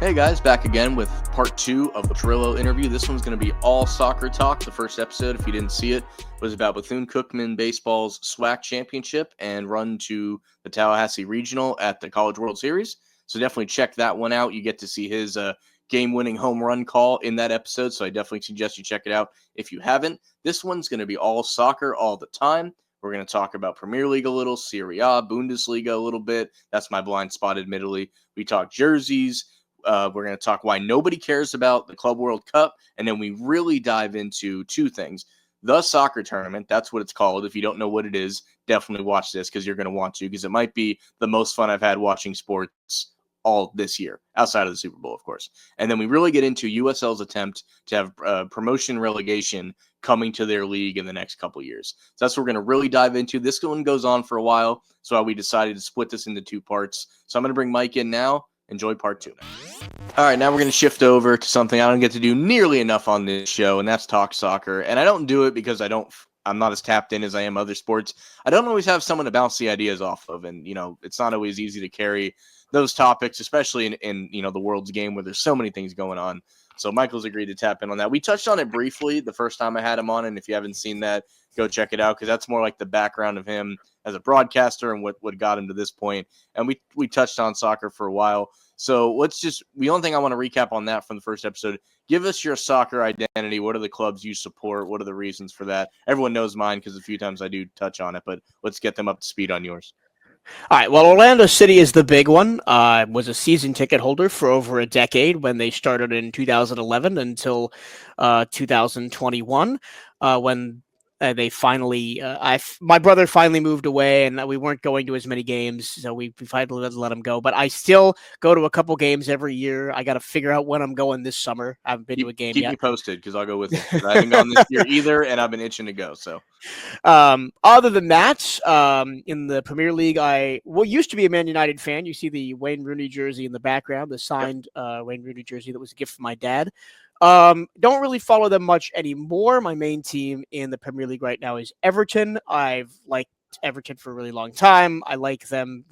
Hey guys, back again with part 2 of the Truilo interview. This one's going to be all soccer talk. The first episode, if you didn't see it, was about Bethune-Cookman Baseball's SWAC championship and run to the Tallahassee Regional at the College World Series. So definitely check that one out. You get to see his game-winning home run call in that episode, so I definitely suggest you check it out if you haven't. This one's going to be all soccer all the time. We're going to talk about Premier League a little, Serie A, Bundesliga a little bit. That's my blind spot, admittedly. We talk jerseys. We're going to talk why nobody cares about the Club World Cup, and then we really dive into two things. The soccer tournament, that's what it's called. If you don't know what it is, definitely watch this because you're going to want to, because it might be the most fun I've had watching sports all this year, outside of the Super Bowl, of course. And then we really get into USL's attempt to have promotion relegation coming to their league in the next couple years. So that's what we're going to really dive into. This one goes on for a while, so we decided to split this into two parts. So I'm going to bring Mike in now. Enjoy part 2. All right, now we're going to shift over to something I don't get to do nearly enough on this show, and that's talk soccer. And I don't do it because I'm not as tapped in as I am other sports. I don't always have someone to bounce the ideas off of, and it's not always easy to carry those topics, especially in the world's game where there's so many things going on. So Michael's agreed to tap in on that. We touched on it briefly the first time I had him on, and if you haven't seen that, go check it out, because that's more like the background of him as a broadcaster and what got him to this point. And we touched on soccer for a while. So the only thing I want to recap on that from the first episode, give us your soccer identity. What are the clubs you support? What are the reasons for that? Everyone knows mine because a few times I do touch on it, but let's get them up to speed on yours. All right. Well, Orlando City is the big one. I was a season ticket holder for over a decade when they started in 2011 until 2021, when they finally, my brother finally moved away, and we weren't going to as many games, so we finally let him go. But I still go to a couple games every year. I got to figure out when I'm going this summer. I haven't been to a game yet. Keep me posted, because I'll go with you. I haven't gone this year either, and I've been itching to go. So, other than that, in the Premier League, I used to be a Man United fan. You see the Wayne Rooney jersey in the background, the signed Wayne Rooney jersey that was a gift from my dad. Don't really follow them much anymore. My main team in the Premier League right now is Everton. I've liked Everton for a really long time. I like them,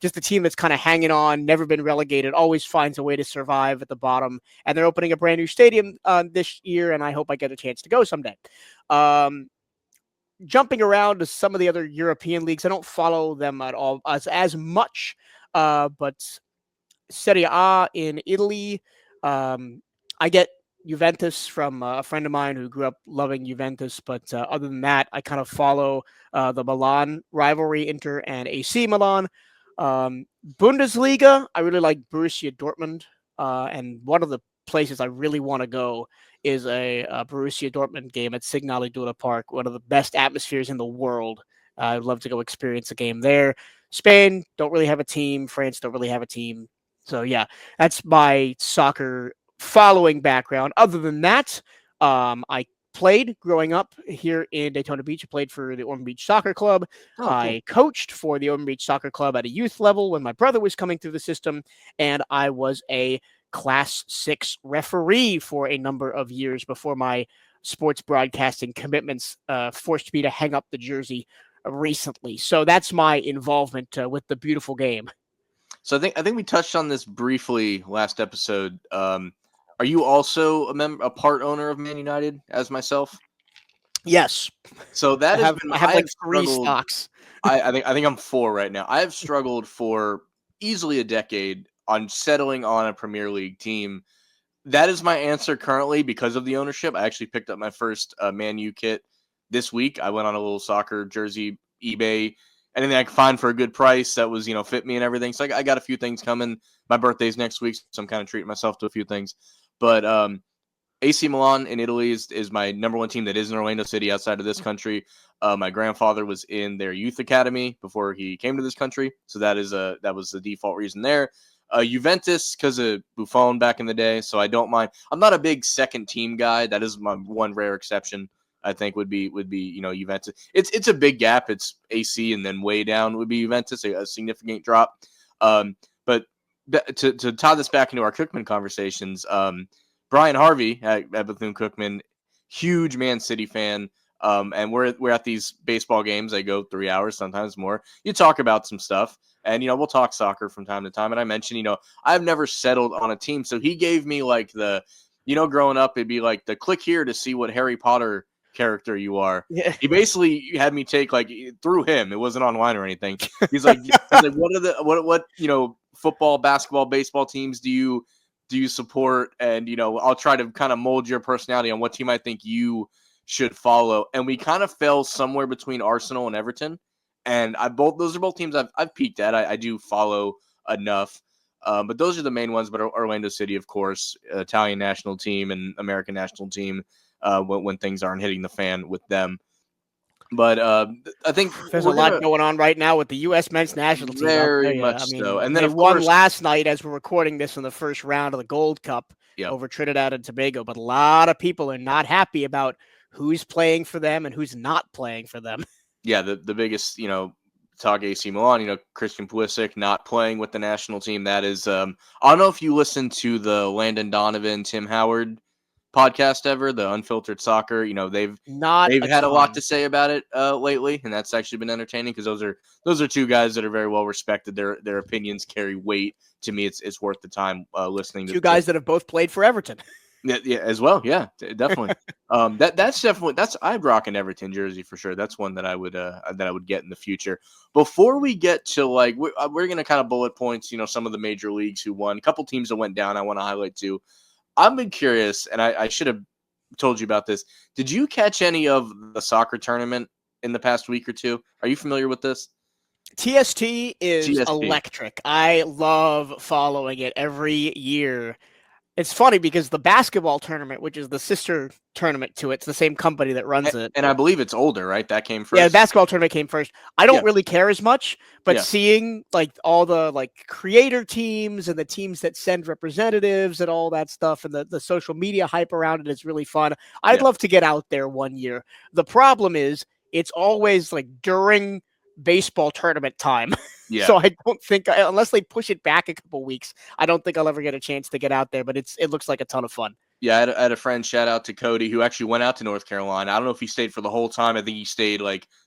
just a team that's kind of hanging on, never been relegated, always finds a way to survive at the bottom. And they're opening a brand new stadium this year, and I hope I get a chance to go someday. Jumping around to some of the other European leagues, I don't follow them at all as much, but Serie A in Italy, I get Juventus from a friend of mine who grew up loving Juventus, but other than that, I kind of follow the Milan rivalry, Inter and AC Milan. Bundesliga, I really like Borussia Dortmund, and one of the places I really want to go is a Borussia Dortmund game at Signal Iduna Park, one of the best atmospheres in the world. I'd love to go experience a game there. Spain, don't really have a team. France, don't really have a team. So, yeah, that's my soccer following background. Other than that, I played growing up here in Daytona Beach. I played for the Ormond Beach Soccer Club. cool. I coached for the Ormond Beach Soccer Club at a youth level when my brother was coming through the system, and I was a Class 6 referee for a number of years before my sports broadcasting commitments forced me to hang up the jersey recently. So that's my involvement with the beautiful game. So I think we touched on this briefly last episode. Are you also a part owner of Man United as myself? Yes. So that I have like 3 stocks. I think I'm 4 right now. I have struggled for easily a decade on settling on a Premier League team. That is my answer currently because of the ownership. I actually picked up my first Man U kit this week. I went on a little soccer jersey eBay, anything I could find for a good price that was fit me and everything. So I got a few things coming. My birthday's next week, so I'm kind of treating myself to a few things. But AC Milan in Italy is my number one team that is in Orlando City outside of this country. My grandfather was in their youth academy before he came to this country, so that was the default reason there. Juventus because of Buffon back in the day, so I don't mind. I'm not a big second team guy. That is my one rare exception. I think would be Juventus. It's a big gap. It's AC and then way down would be Juventus, a significant drop. But to tie this back into our Cookman conversations, Brian Harvey at Bethune-Cookman, huge Man City fan. And we're at these baseball games. They go 3 hours, sometimes more. You talk about some stuff. And, we'll talk soccer from time to time. And I mentioned, I've never settled on a team. So he gave me like growing up, it'd be like the click here to see what Harry Potter character you are. Yeah. He basically had me take like through him. It wasn't online or anything. He's like, what are the what football, basketball, baseball teams do you support? And I'll try to kind of mold your personality on what team I think you should follow. And we kind of fell somewhere between Arsenal and Everton. And those are both teams I've peaked at. I do follow enough. But those are the main ones. But Orlando City, of course, Italian national team and American national team when things aren't hitting the fan with them. But I think there's a lot going on right now with the U.S. men's national team. Very much so. And then, they of won course, last night as we're recording this in the first round of the Gold Cup over Trinidad and Tobago. But a lot of people are not happy about who's playing for them and who's not playing for them. Yeah, the biggest, talk AC Milan, Christian Pulisic not playing with the national team. That is, I don't know if you listen to the Landon Donovan, Tim Howard podcast ever, the Unfiltered Soccer. They've had a lot to say about it lately, and that's actually been entertaining because those are two guys that are very well respected. Their opinions carry weight. To me, it's worth the time listening to two guys that have both played for Everton. Yeah, as well. Yeah, definitely. I'd rock an Everton jersey for sure. That's one that I would get in the future. Before we get to we're gonna kind of bullet points, some of the major leagues who won, a couple teams that went down. I want to highlight too. I've been curious, and I should have told you about this. Did you catch any of the soccer tournament in the past week or two? Are you familiar with this? TST is electric. I love following it every year. It's funny because the basketball tournament, which is the sister tournament to it, it's the same company that runs it. And I believe it's older, right? That came first. Yeah, the basketball tournament came first. I don't really care as much, but seeing all the creator teams and the teams that send representatives and all that stuff and the social media hype around it is really fun. I'd love to get out there one year. The problem is it's always during baseball tournament time. Yeah. So I don't think, unless they push it back a couple weeks, I don't think I'll ever get a chance to get out there, but it looks like a ton of fun. Yeah, I had a friend, shout out to Cody, who actually went out to North Carolina. I don't know if he stayed for the whole time. I think he stayed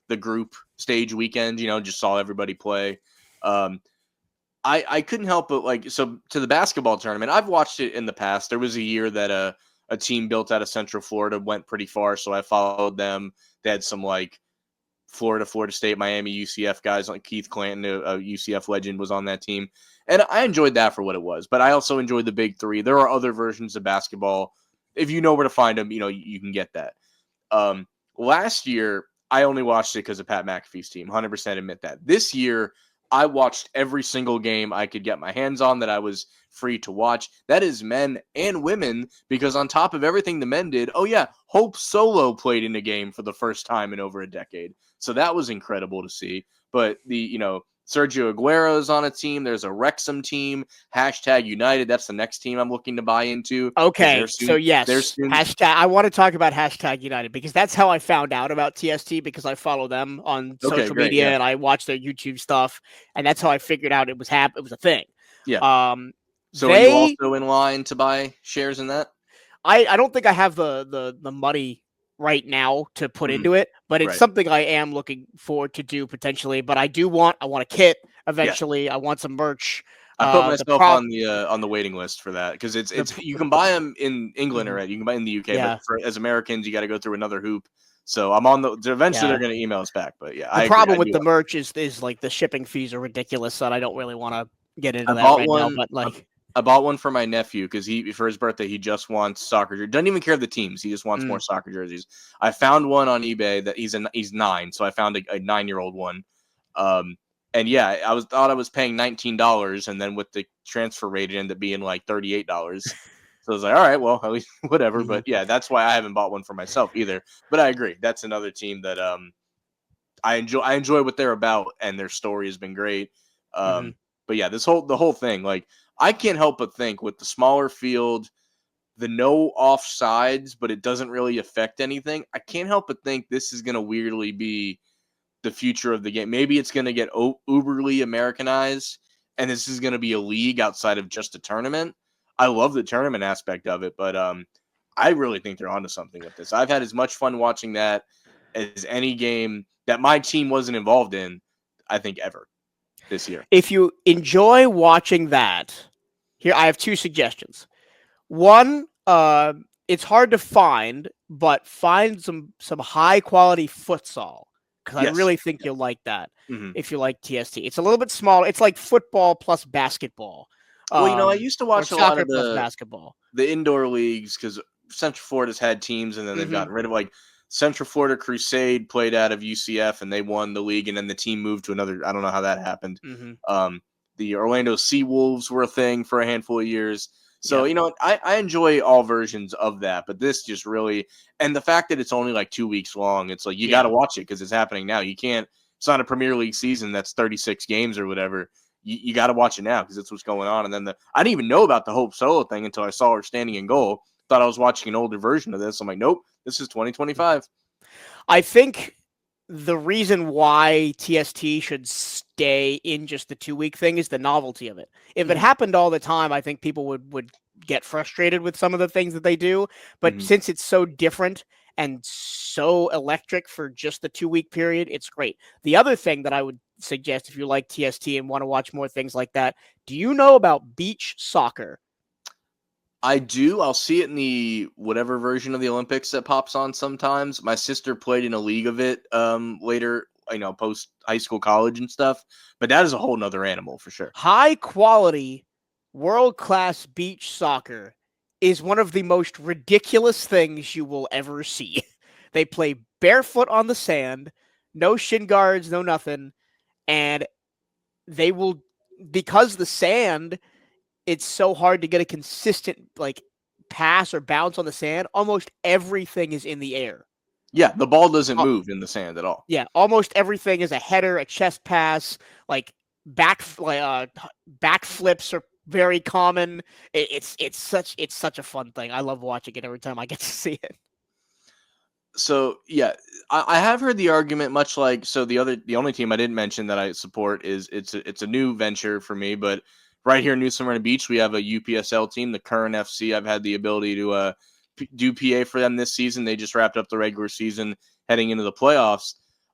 the group stage weekend, just saw everybody play. I couldn't help but so to the basketball tournament, I've watched it in the past. There was a year that a team built out of Central Florida went pretty far, so I followed them. They had some Florida State, Miami, UCF guys like Keith Clanton, a UCF legend, was on that team. And I enjoyed that for what it was. But I also enjoyed the Big Three. There are other versions of basketball. If you know where to find them, you can get that. Last year, I only watched it because of Pat McAfee's team. 100% admit that. This year, I watched every single game I could get my hands on that I was free to watch. That is men and women, because on top of everything the men did, Hope Solo played in a game for the first time in over a decade. So that was incredible to see. But Sergio Aguero is on a team. There's a Wrexham team. #United. That's the next team I'm looking to buy into. Okay, so yes, I want to talk about #United because that's how I found out about TST, because I follow them on social media and I watch their YouTube stuff, and that's how I figured out it was a thing. Yeah. So are you also in line to buy shares in that? I don't think I have the money right now to put into it, but it's something I am looking forward to do potentially. But I want a kit eventually. Yeah. I want some merch. I put myself on the waiting list for that because it's you can buy them in England already. You can buy in the UK, but as Americans, you got to go through another hoop. So I'm on eventually they're going to email us back. But yeah, the problem with the merch is the shipping fees are ridiculous, so I don't really want to get into that right now. But I bought one for my nephew because for his birthday he just wants soccer jerseys. Doesn't even care of the teams. He just wants more soccer jerseys. I found one on eBay that he's 9, so I found a 9-year-old one. And yeah, I was paying $19, and then with the transfer rate it ended up being $38. So I was like, all right, well, at least whatever. But yeah, that's why I haven't bought one for myself either. But I agree, that's another team that I enjoy what they're about, and their story has been great. But yeah, the whole thing, I can't help but think with the smaller field, the no offsides, but it doesn't really affect anything. I can't help but think this is going to weirdly be the future of the game. Maybe it's going to get uberly Americanized, and this is going to be a league outside of just a tournament. I love the tournament aspect of it, but I really think they're onto something with this. I've had as much fun watching that as any game that my team wasn't involved in, I think, ever. this year. If you enjoy watching that, here I have two suggestions. One, it's hard to find, but find some high quality futsal because I Yes. really think you'll like that Hmm. if you like TST. It's a little bit smaller. It's like football plus basketball, Well, I used to or watch a lot soccer of plus basketball. the indoor leagues because Central Florida's had teams, and then they've Hmm. gotten rid of like Central Florida Crusade played out of UCF, and they won the league, and then the team moved to another. I don't know how that happened. Hmm. Um, the Orlando Sea Wolves were a thing for a handful of years. So, Yeah, I enjoy all versions of that, but this just really, and the fact that it's only like 2 weeks long, it's like you got to yeah. watch it because it's happening now. You can't, it's not a Premier League season that's 36 games or whatever. You got to watch it now because it's what's going on. And then I didn't even know about the Hope Solo thing until I saw her standing in goal. Thought I was watching an older version of this. I'm like, nope, this is 2025. I think the reason why TST should stay in just the 2 week thing is the novelty of it. If it Hmm. happened all the time, I think people would get frustrated with some of the things that they do. But Hmm. since it's so different and so electric for just the 2 week period, it's great. The other thing that I would suggest if you like TST and want to watch more things like that, do you know about beach soccer? I do. I'll see it in the whatever version of the Olympics that pops on sometimes. My sister played in a league of it later, post high school, college and stuff. But that is a whole nother animal for sure. High quality, world class beach soccer is one of the most ridiculous things you will ever see. They play barefoot on the sand, no shin guards, no nothing, and they will, because the sand, it's so hard to get a consistent like pass or bounce on the sand. Almost everything is in the air. Yeah, the ball doesn't Uh, move in the sand at all. yeah, almost everything is a header, a chest pass, like backflips are very common. It's such a fun thing. I love watching it every time I get to see it. So yeah, I have heard the argument much like so the only team I didn't mention that I support is it's a new venture for me, but right here in New Smyrna Beach we have a UPSL team, the Current FC. I've had the ability to do PA for them this season. They just wrapped up the regular season, heading into the playoffs.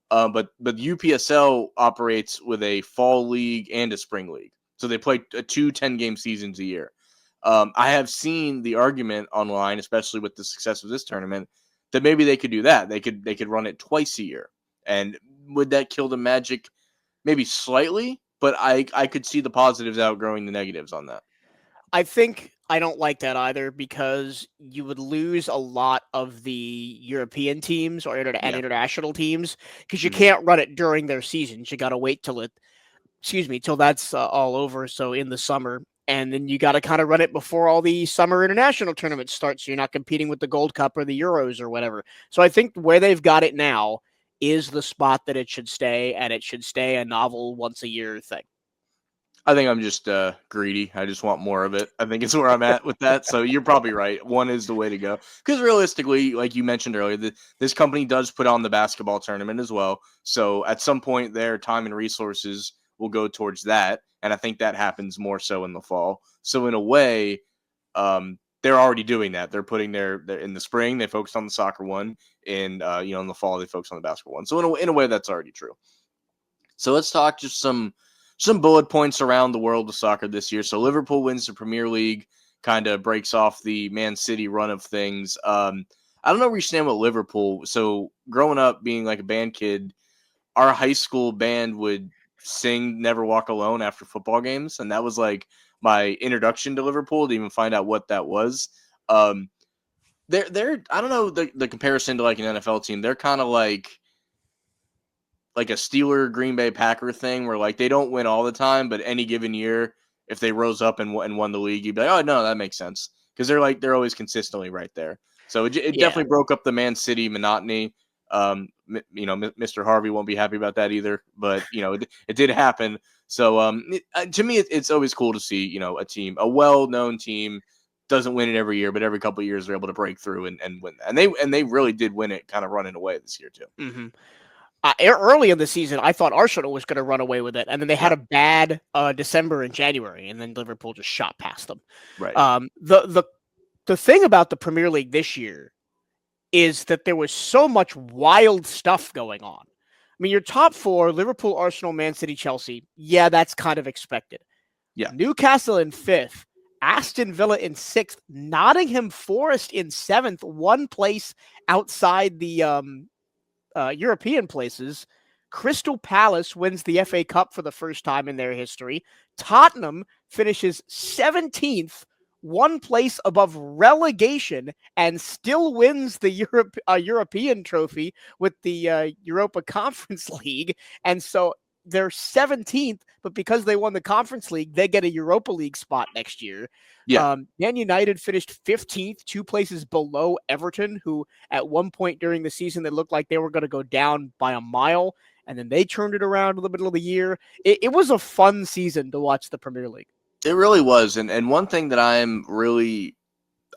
But UPSL operates with a fall league and a spring league, so they play two 10-game seasons a year. I have seen the argument online, especially with the success of this tournament, that maybe they could do that. They could run it twice a year. And would that kill the magic? Maybe slightly, but I could see the positives outgrowing the negatives on that. I think I don't like that either because you would lose a lot of the European teams and Yeah. international teams because you Mhm. can't run it during their seasons. You got to wait till that's all over. So in the summer, and then you got to kind of run it before all the summer international tournaments start. So you're not competing with the Gold Cup or the Euros or whatever. So I think where they've got it now is the spot that it should stay, and it should stay a novel once a year thing. I think I'm just greedy. I just want more of it. I think it's where I'm at with that. So you're probably right. One is the way to go. Because realistically, like you mentioned earlier, this company does put on the basketball tournament as well. So at some point, their time and resources will go towards that. And I think that happens more so in the fall. So in a way, they're already doing that. They're putting their in the spring they focused on the soccer one, and in the fall they focus on the basketball one. So in a way, that's already true. So let's talk just some bullet points around the world of soccer this year. So Liverpool wins the Premier League, kind of breaks off the Man City run of things. I don't know where you stand with Liverpool. So growing up, being like a band kid, our high school band would sing "Never Walk Alone" after football games, and that was like my introduction to Liverpool to even find out what that was. Um, they're I don't know the comparison to like an NFL team. They're kind of like a Steeler Green Bay Packer thing where like they don't win all the time, but any given year, if they rose up and won the league, you'd be like, oh no, that makes sense because they're always consistently right there. So it Yeah, definitely broke up the Man City monotony. Mr. Harvey won't be happy about that either, but it did happen. So to me, it's always cool to see a team, a well-known team, doesn't win it every year, but every couple of years they're able to break through and win that. And they really did win it, kind of running away this year too. hmm early in the season, I thought Arsenal was going to run away with it, and then they had Yeah, a bad December and January, and then Liverpool just shot past them. right. The thing about the Premier League this year is that there was so much wild stuff going on. mean, your top four: Liverpool, Arsenal, Man City, Chelsea. Yeah, that's kind of expected. Yeah. Newcastle in fifth, Aston Villa in sixth, Nottingham Forest in seventh, one place outside the European places. Crystal Palace wins the FA Cup for the first time in their history. Tottenham finishes 17th, one place above relegation, and still wins the European trophy with the Europa Conference League. And so they're 17th, but because they won the Conference League, they get a Europa League spot next year. Yeah. Man United finished 15th, two places below Everton, who at one point during the season, they looked like they were going to go down by a mile, and then they turned it around in the middle of the year. It was a fun season to watch the Premier League. It really was. And one thing that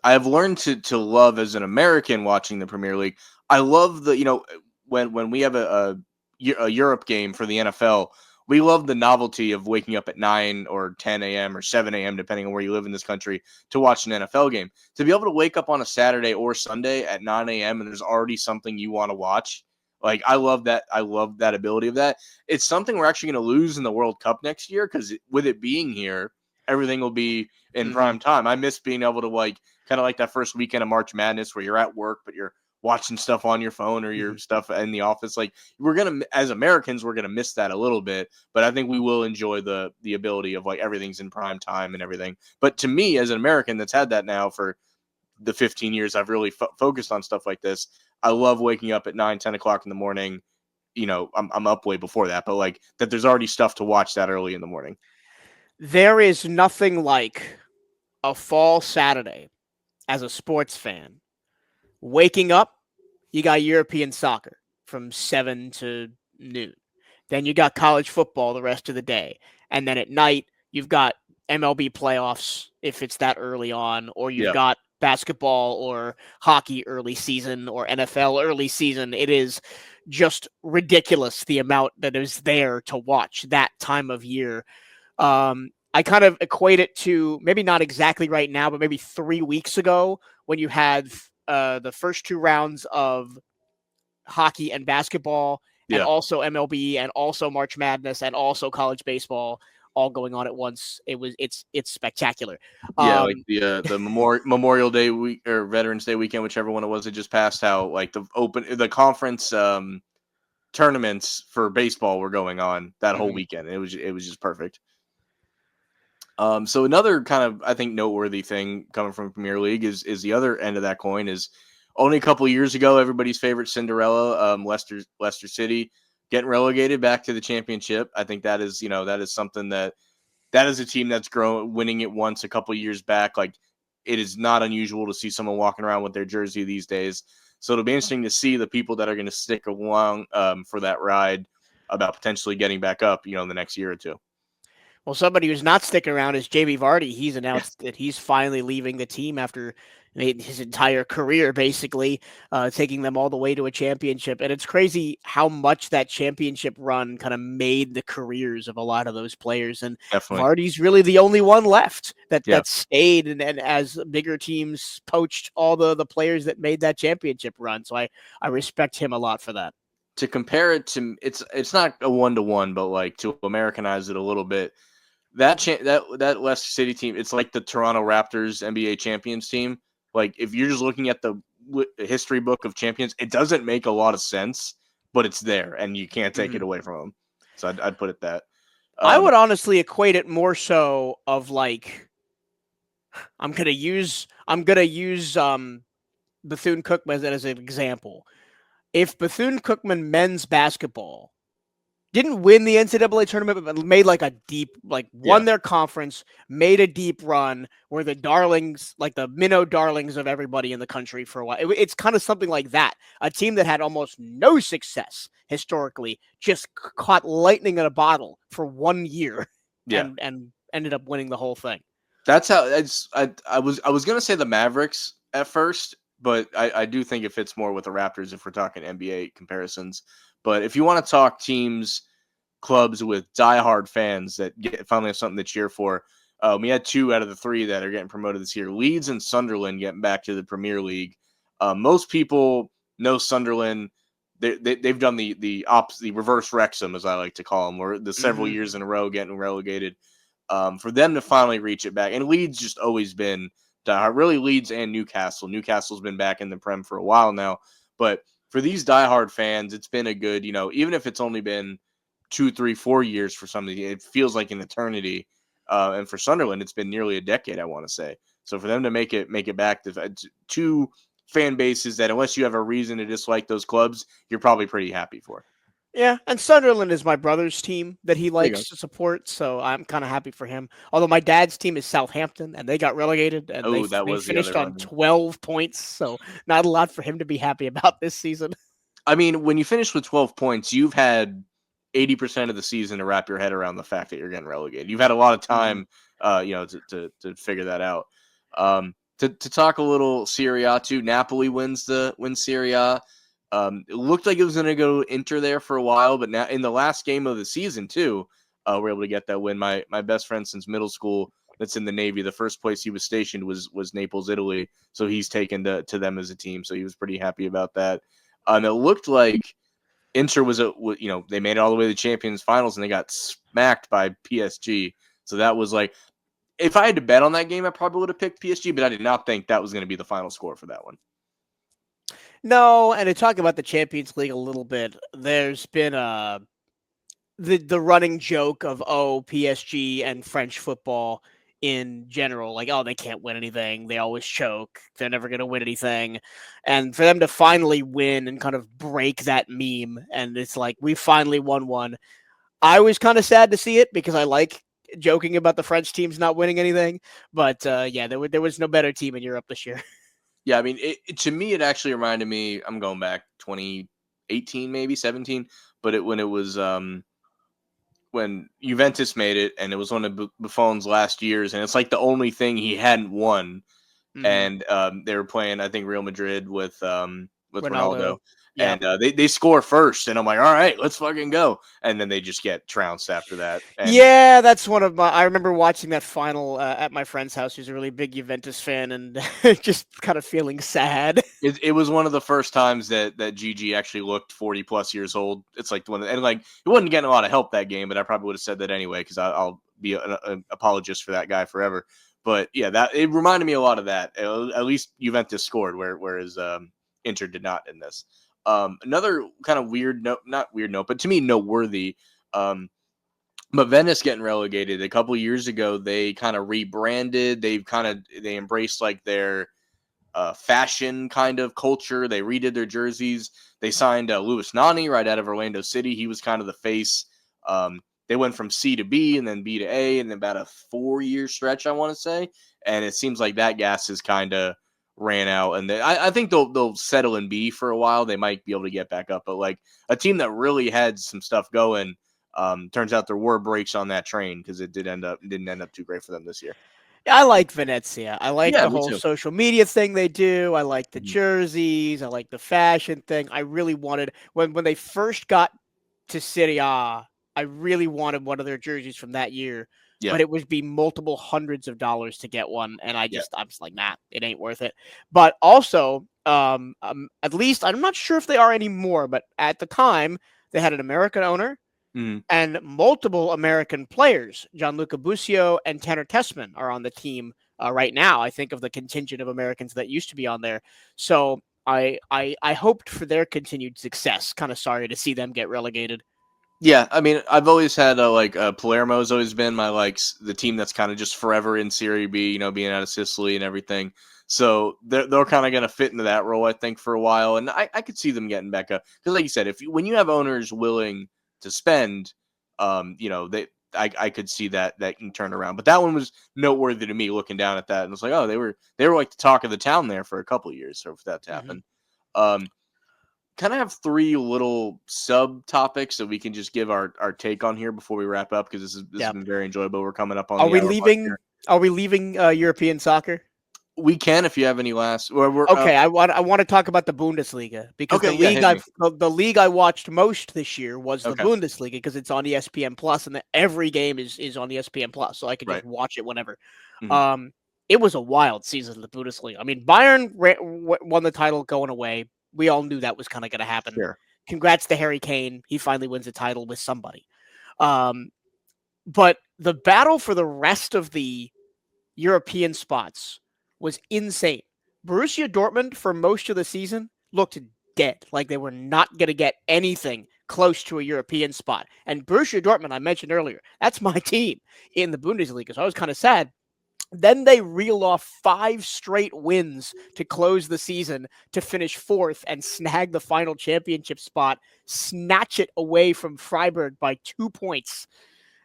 I've learned to love as an American watching the Premier League. I love when we have a Europe game for the NFL, we love the novelty of waking up at 9 or 10 a.m. or 7 a.m., depending on where you live in this country, to watch an NFL game. To be able to wake up on a Saturday or Sunday at 9 a.m. and there's already something you want to watch. Like, I love that. I love that ability of that. It's something we're actually going to lose in the World Cup next year because with it being here, everything will be in prime time. I miss being able to kind of like that first weekend of March Madness where you're at work, but you're watching stuff on your phone or your stuff in the office. Like, as Americans, we're gonna miss that a little bit, but I think we will enjoy the ability of everything's in prime time and everything. But to me, as an American that's had that now for the 15 years I've really focused on stuff like this, I love waking up at 9-10 o'clock in the morning. I'm up way before that, but that there's already stuff to watch that early in the morning. There is nothing like a fall Saturday as a sports fan. Waking up, you got European soccer from 7 to noon. Then you got college football the rest of the day. And then at night, you've got MLB playoffs if it's that early on, or you've got basketball or hockey early season or NFL early season. It is just ridiculous the amount that is there to watch that time of year. I kind of equate it to maybe not exactly right now, but maybe 3 weeks ago when you had the first two rounds of hockey and basketball, and also MLB, and also March Madness, and also college baseball, all going on at once. It's spectacular. Like the Memorial Day week or Veterans Day weekend, whichever one it was, it just passed. How the conference tournaments for baseball were going on that whole weekend. It was just perfect. So another kind of, I think, noteworthy thing coming from Premier League is the other end of that coin is only a couple of years ago, everybody's favorite Cinderella, Leicester City, getting relegated back to the championship. I think that is something that is a team that's grown, winning it once a couple of years back. Like, it is not unusual to see someone walking around with their jersey these days. So it'll be interesting to see the people that are going to stick along for that ride about potentially getting back up, in the next year or two. Well, somebody who's not sticking around is Jamie Vardy. He's announced that he's finally leaving the team after his entire career, basically, taking them all the way to a championship. And it's crazy how much that championship run kind of made the careers of a lot of those players. And Definitely. Vardy's really the only one left that stayed, and as bigger teams poached all the players that made that championship run. So I respect him a lot for that. To compare it to, it's not a 1-to-1, but to Americanize it a little bit, that Leicester City team, it's like the Toronto Raptors NBA champions team. Like, if you're just looking at the history book of champions, it doesn't make a lot of sense, but it's there, and you can't take it away from them. So I'd put it that. I would honestly equate it more so of I'm gonna use Bethune-Cookman as an example. If Bethune-Cookman men's basketball didn't win the NCAA tournament, but made won their conference, made a deep run, were the darlings, the minnow darlings of everybody in the country for a while. It's kind of something like that. A team that had almost no success historically just caught lightning in a bottle for 1 year and ended up winning the whole thing. That's how I was going to say the Mavericks at first, but I do think it fits more with the Raptors if we're talking NBA comparisons. But if you want to talk teams, clubs with diehard fans that finally have something to cheer for, we had 2 out of the 3 that are getting promoted this year. Leeds and Sunderland getting back to the Premier League. Most people know Sunderland they've done the opposite, the reverse Wrexham, as I like to call them, where the several Mhm. years in a row getting relegated. For them to finally reach it back, and Leeds just always been really Leeds and Newcastle. Newcastle's been back in the Prem for a while now, but for these diehard fans, it's been a good, even if it's only been 2, 3, 4 years for some of these, it feels like an eternity. And for Sunderland, it's been nearly a decade, I want to say. So for them to make it back to two fan bases that, unless you have a reason to dislike those clubs, you're probably pretty happy for. Yeah, and Sunderland is my brother's team that he There you go. likes to support, so I'm kind of happy for him. Although my dad's team is Southampton, and they got relegated, and Oh, that they was the finished other on one. 12 points, so not a lot for him to be happy about this season. I mean, when you finish with 12 points, you've had 80% of the season to wrap your head around the fact that you're getting relegated. You've had a lot of time, to figure that out. To talk a little Serie A too, Napoli wins Serie A. It looked like it was going to go Inter there for a while, but now in the last game of the season too, we're able to get that win. My best friend since middle school that's in the Navy, the first place he was stationed was Naples, Italy. So he's taken to them as a team. So he was pretty happy about that. It looked like Inter they made it all the way to the Champions Finals and they got smacked by PSG. So that was like, if I had to bet on that game, I probably would have picked PSG, but I did not think that was going to be the final score for that one. No, and to talk about the Champions League a little bit, there's been the running joke of PSG and French football in general, like, oh, they can't win anything, they always choke, they're never going to win anything, and for them to finally win and kind of break that meme, and it's like we finally won one. I was kind of sad to see it because I like joking about the French teams not winning anything, but yeah, there was no better team in Europe this year. Yeah, I mean, to me, it actually reminded me, I'm going back 2018, maybe 17, but when it was when Juventus made it, and it was one of Buffon's last years, and it's like the only thing he hadn't won. Mm-hmm. And they were playing, I think, Real Madrid with Ronaldo, Ronaldo, yeah. and they score first, and I'm like, all right, let's fucking go, and then they just get trounced after that, and Yeah, that's one of my. I remember watching that final at my friend's house. Who's a really big Juventus fan, and just kind of feeling sad. it was one of the first times that Gigi actually looked 40 plus years old. It's like and like it wasn't getting a lot of help that game, but I probably would have said that anyway because I'll be an apologist for that guy forever. But yeah, that it reminded me a lot of that. At least Juventus scored, whereas Inter did not in this. Another kind of weird note, not weird note, but to me noteworthy. But Venice getting relegated a couple years ago, they kind of rebranded. They embraced like their fashion kind of culture. They redid their jerseys. They signed Louis Nani right out of Orlando City. He was kind of the face. They went from C to B and then B to A in about a 4-year stretch, I want to say. And it seems like that gas has kind of ran out. And I think they'll settle in B for a while. They might be able to get back up. But like a team that really had some stuff going, turns out there were breaks on that train because it didn't end up too great for them this year. I like Venezia. I like Yeah, the me whole too. social media thing they do. I like the Mhm. jerseys. I like the fashion thing. I really wanted when they first got to Serie A, I really wanted one of their jerseys from that year, Yeah, but it would be multiple hundreds of dollars to get one, and yeah. I'm just like, nah, it ain't worth it. But also, at least I'm not sure if they are anymore, but at the time they had an American owner Mhm. and multiple American players. Gianluca Busio and Tanner Tessman are on the team right now. I think of the contingent of Americans that used to be on there. So I hoped for their continued success. Kind of sorry to see them get relegated. Yeah, I mean, I've always had Palermo's always been my the team that's kind of just forever in Serie B, being out of Sicily and everything. So they're kind of going to fit into that role, I think, for a while, and I could see them getting back up because, like you said, when you have owners willing to spend, I could see that can turn around. But that one was noteworthy to me looking down at that, and it's like, oh, they were like the talk of the town there for a couple of years, so for that to Mm-hmm. happen. Um, Kind of have three little subtopics that we can just give our take on here before we wrap up because this has Yeah. been very enjoyable. We're coming up on Are the we hour mark leaving? here. Are we leaving European soccer? We can if you have any last. Or we're Okay, I want to talk about the Bundesliga because okay. Yeah, hit me. the league I watched most this year was the Okay, Bundesliga because it's on ESPN Plus and every game is on ESPN Plus, so I could just right. watch it whenever. Mhm. Um, it was a wild season in the Bundesliga. I mean, Bayern won the title going away. We all knew that was kind of going to happen. Sure. congrats to Harry Kane. He finally wins a title with somebody. But the battle for the rest of the European spots was insane. Borussia Dortmund, for most of the season, looked dead, like they were not going to get anything close to a European spot. And Borussia Dortmund, I mentioned earlier, that's my team in the Bundesliga, so I was kind of sad. Then they reel off 5 straight wins to close the season to finish 4th and snag the final championship spot, snatch it away from Freiburg by 2 points.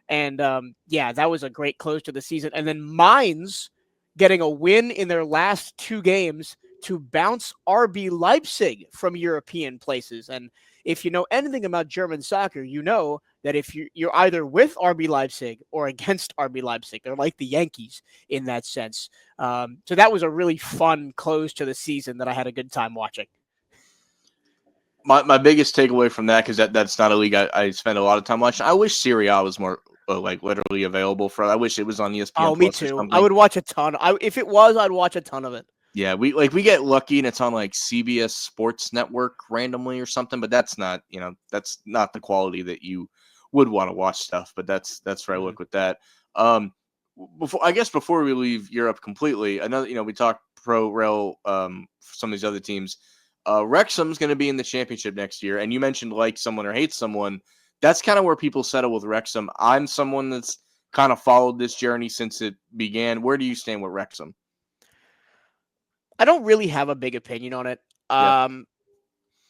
And that was a great close to the season. And then Mainz getting a win in their last 2 games to bounce RB Leipzig from European places. And if you know anything about German soccer, you know that if you're either with RB Leipzig or against RB Leipzig, they're like the Yankees in that sense. So that was a really fun close to the season that I had a good time watching. My biggest takeaway from that, because that's not a league I spend a lot of time watching. I wish Serie A was more like literally available for. I wish it was on ESPN. Oh, me too. I would watch a ton. If it was, I'd watch a ton of it. Yeah, we get lucky and it's on like CBS Sports Network randomly or something, but that's not the quality that you would want to watch stuff. But that's where I look with that. Before we leave Europe completely, another we talked pro rail some of these other teams. Wrexham's going to be in the championship next year, and you mentioned like someone or hate someone. That's kind of where people settle with Wrexham. I'm someone that's kind of followed this journey since it began. Where do you stand with Wrexham? I don't really have a big opinion on it. Yeah.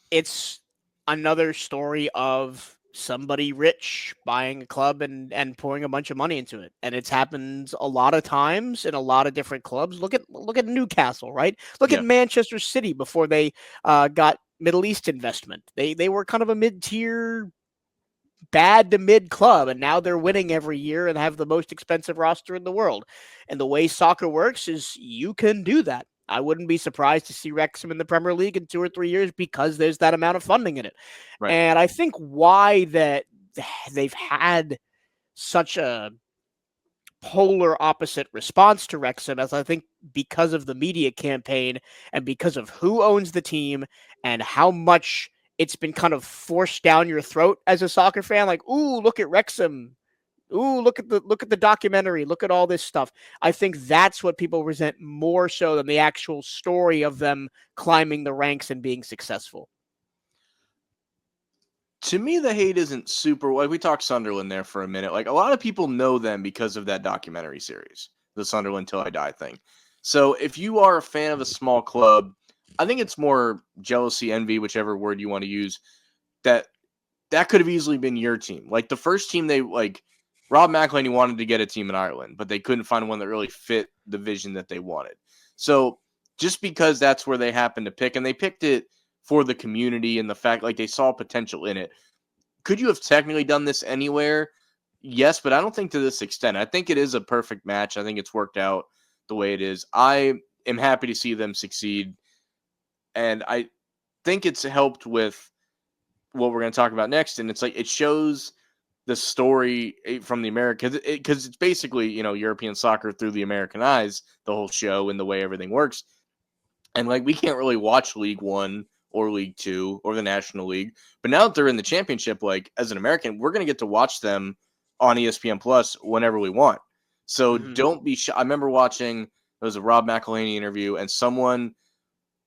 It's another story of somebody rich buying a club and pouring a bunch of money into it. And it's happened a lot of times in a lot of different clubs. Look at Newcastle, right? Look at Manchester City before they got Middle East investment. They were kind of a mid-tier, bad to mid club, and now they're winning every year and have the most expensive roster in the world. And the way soccer works is you can do that. I wouldn't be surprised to see Wrexham in the Premier League in 2 or 3 years because there's that amount of funding in it. Right. And I think why that they've had such a polar opposite response to Wrexham, as I think because of the media campaign and because of who owns the team and how much it's been kind of forced down your throat as a soccer fan. Like, ooh, look at Wrexham. Ooh, look at the documentary. Look at all this stuff. I think that's what people resent more so than the actual story of them climbing the ranks and being successful. To me, the hate isn't super. Like we talked Sunderland there for a minute. Like a lot of people know them because of that documentary series, the Sunderland Till I Die thing. So if you are a fan of a small club, I think it's more jealousy, envy, whichever word you want to use. That could have easily been your team. Like the first team Rob McElhenney wanted to get a team in Ireland, but they couldn't find one that really fit the vision that they wanted. So just because that's where they happened to pick, and they picked it for the community and the fact like they saw potential in it. Could you have technically done this anywhere? Yes, but I don't think to this extent. I think it is a perfect match. I think it's worked out the way it is. I am happy to see them succeed, and I think it's helped with what we're going to talk about next. And it's like it shows the story from the American, because it's basically European soccer through the American eyes, the whole show and the way everything works. And like we can't really watch League One or League Two or the National League, but now that they're in the championship, like as an American, we're going to get to watch them on ESPN Plus whenever we want. So don't be shy. I remember watching, there was a Rob McElhenney interview, and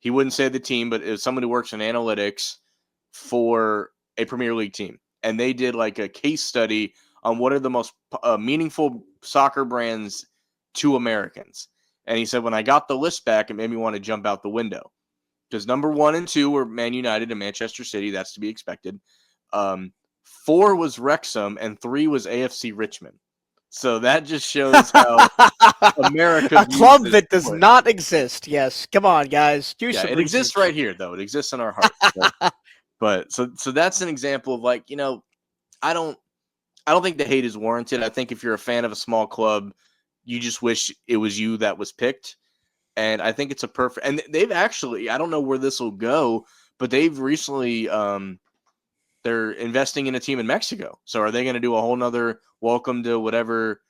he wouldn't say the team, but it was someone who works in analytics for a Premier League team. And they did like a case study on what are the most meaningful soccer brands to Americans. And he said, when I got the list back, it made me want to jump out the window. Because number 1 and 2 were Man United and Manchester City. That's to be expected. 4 was Wrexham, and 3 was AFC Richmond. So that just shows how America, a club that does not exist. Yes, come on, guys, do some. It exists right here, though. It exists in our hearts. So that's an example of like I don't think the hate is warranted. I think if you're a fan of a small club, you just wish it was you that was picked. And I think it's a perfect, and they've actually, I don't know where this will go, but they've recently, they're investing in a team in Mexico. So are they going to do a whole nother welcome to whatever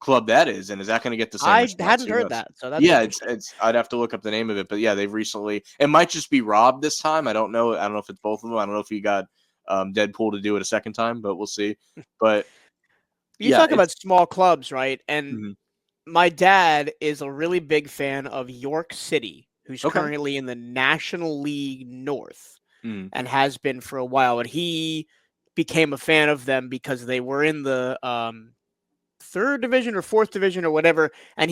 club that is, and is that going to get the same I response? hadn't Who heard knows? that, so that's Yeah, interesting. it's I'd have to look up the name of it, but yeah, they've recently. It might just be Rob this time. I don't know. I don't know if it's both of them. I don't know if he got Deadpool to do it a second time, but we'll see. But You yeah, talk about small clubs, right? And mhm. my dad is a really big fan of York City, who's Okay. currently in the National League North Mm, and has been for a while. And he became a fan of them because they were in the third division or fourth division or whatever. And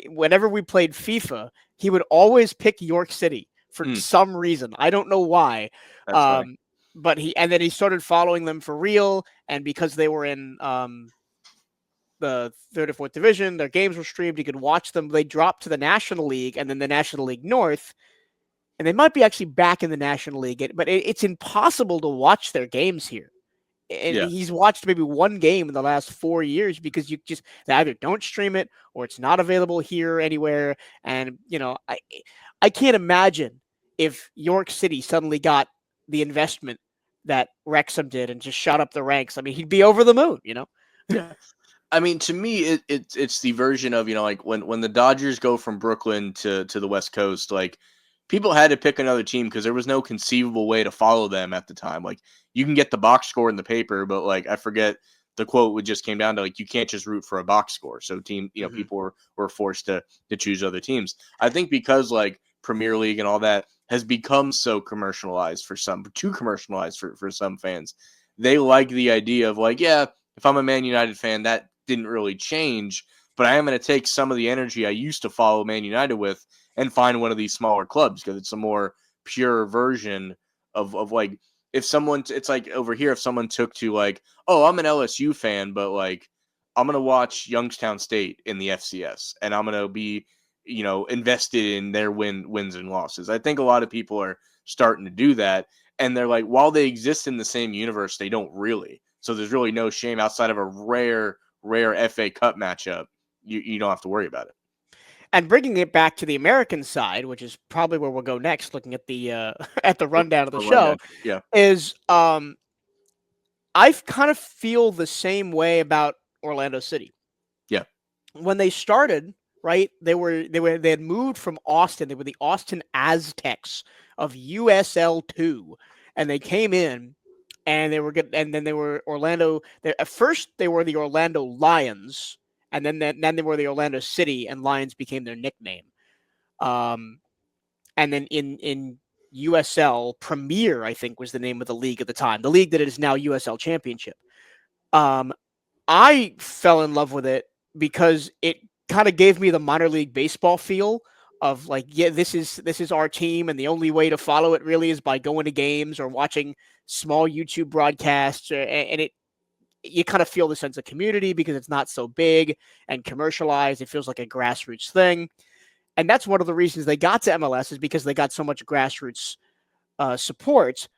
whenever we played FIFA, he would always pick York City for mm, some reason. I don't know why. that's funny. Um, but then he started following them for real, and because they were in the third or fourth division, their games were streamed. You could watch them. They dropped to the National League and then the National League North, and they might be actually back in the National League, but it's impossible to watch their games here. And Yeah. he's watched maybe one game in the last 4 years because they either don't stream it or it's not available here anywhere. And I can't imagine if York City suddenly got the investment that Wrexham did and just shot up the ranks. I mean, he'd be over the moon. Yeah. I mean, to me, it's the version of like when the Dodgers go from Brooklyn to the West Coast, like people had to pick another team because there was no conceivable way to follow them at the time. Like you can get the box score in the paper, but like I forget the quote would just came down to like you can't just root for a box score. So Mhm. people were forced to choose other teams. I think because like Premier League and all that has become so commercialized too commercialized for some fans. They like the idea of like, yeah, if I'm a Man United fan, that didn't really change, but I am going to take some of the energy I used to follow Man United with and find one of these smaller clubs because it's a more pure version of like if someone it's like over here if someone took to like, oh, I'm an LSU fan, but like I'm going to watch Youngstown State in the FCS and I'm going to be invested in their wins and losses. I think a lot of people are starting to do that, and they're like, while they exist in the same universe, they don't really. So there's really no shame outside of a rare FA Cup matchup. You don't have to worry about it. And bringing it back to the American side, which is probably where we'll go next, looking at the at the rundown of the A show, rundown. Yeah. is I kind of feel the same way about Orlando City. Yeah. When they started, right, they had moved from Austin. They were the Austin Aztecs of USL 2, and they came in and they were good. And then they were Orlando. At first, they were the Orlando Lions, and then they were the Orlando City, and Lions became their nickname. Um, and then in USL Premier, I think was the name of the league at the time. The league that is now USL Championship. Um, I fell in love with it because it kind of gave me the minor league baseball feel of like, yeah, this is our team, and the only way to follow it really is by going to games or watching small YouTube broadcasts, and it you kind of feel the sense of community because it's not so big and commercialized. It feels like a grassroots thing, and that's one of the reasons they got to MLS is because they got so much grassroots support.